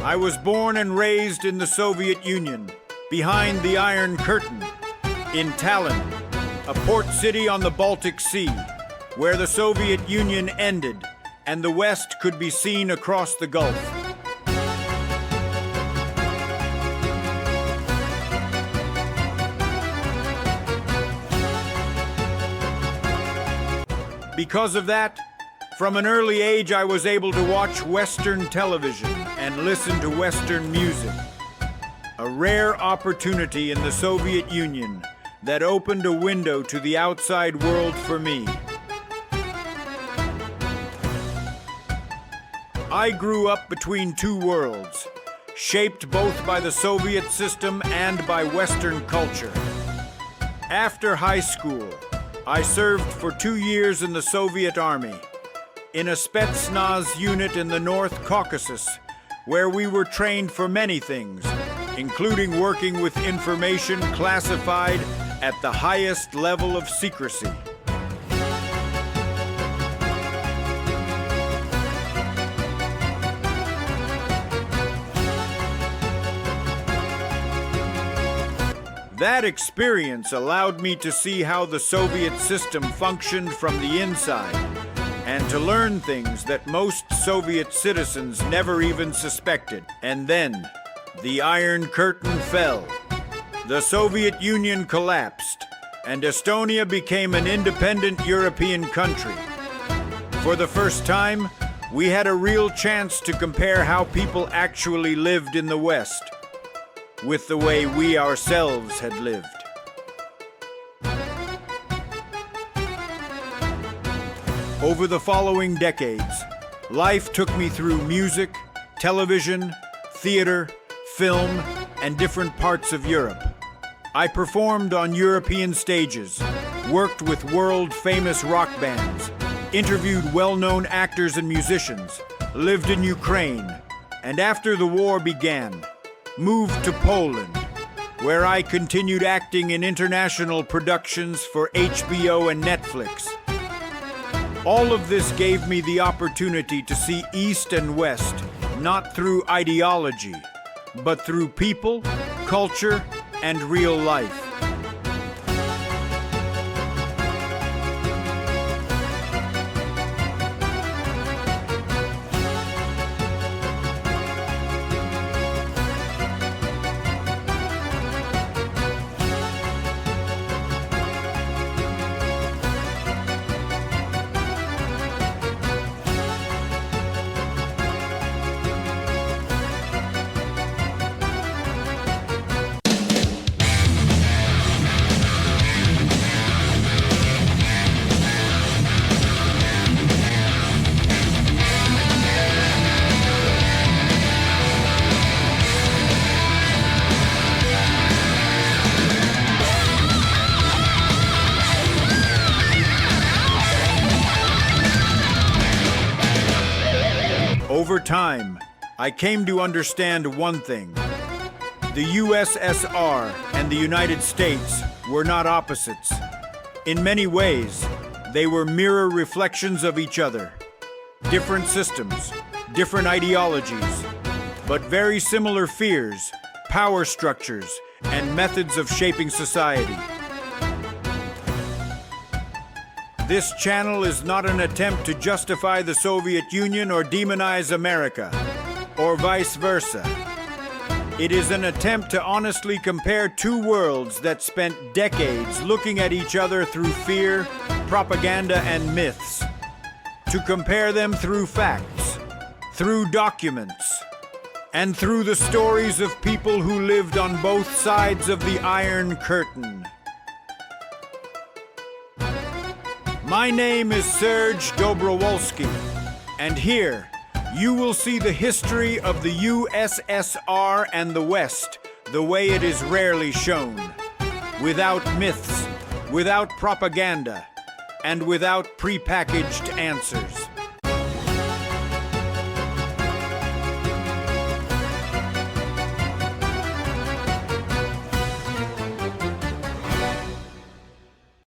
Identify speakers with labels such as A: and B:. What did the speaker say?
A: I was born and raised in the Soviet Union, behind the Iron Curtain, in Tallinn, a port city on the Baltic Sea, where the Soviet Union ended and the West could be seen across the Gulf. Because of that, from an early age I was able to watch Western television and listen to Western music. A rare opportunity in the Soviet Union that opened a window to the outside world for me. I grew up between two worlds, shaped both by the Soviet system and by Western culture. After high school, I served for 2 years in the Soviet Army, in a Spetsnaz unit in the North Caucasus, where we were trained for many things, including working with information classified at the highest level of secrecy. That experience allowed me to see how the Soviet system functioned from the inside, and to learn things that most Soviet citizens never even suspected. And then, the Iron Curtain fell. The Soviet Union collapsed, and Estonia became an independent European country. For the first time, we had a real chance to compare how people actually lived in the West with the way we ourselves had lived. Over the following decades, life took me through music, television, theater, film, and different parts of Europe. I performed on European stages, worked with world-famous rock bands, interviewed well-known actors and musicians, lived in Ukraine, and after the war began, moved to Poland, where I continued acting in international productions for HBO and Netflix. All of this gave me the opportunity to see East and West, not through ideology, but through people, culture, and real life. Over time, I came to understand one thing. The USSR and the United States were not opposites. In many ways, they were mirror reflections of each other. Different systems, different ideologies, but very similar fears, power structures, and methods of shaping society. This channel is not an attempt to justify the Soviet Union or demonize America, or vice versa. It is an attempt to honestly compare two worlds that spent decades looking at each other through fear, propaganda, and myths. To compare them through facts, through documents, and through the stories of people who lived on both sides of the Iron Curtain. My name is Serj Dobrowolski, and here you will see the history of the USSR and the West the way it is rarely shown, without myths, without propaganda, and without prepackaged answers.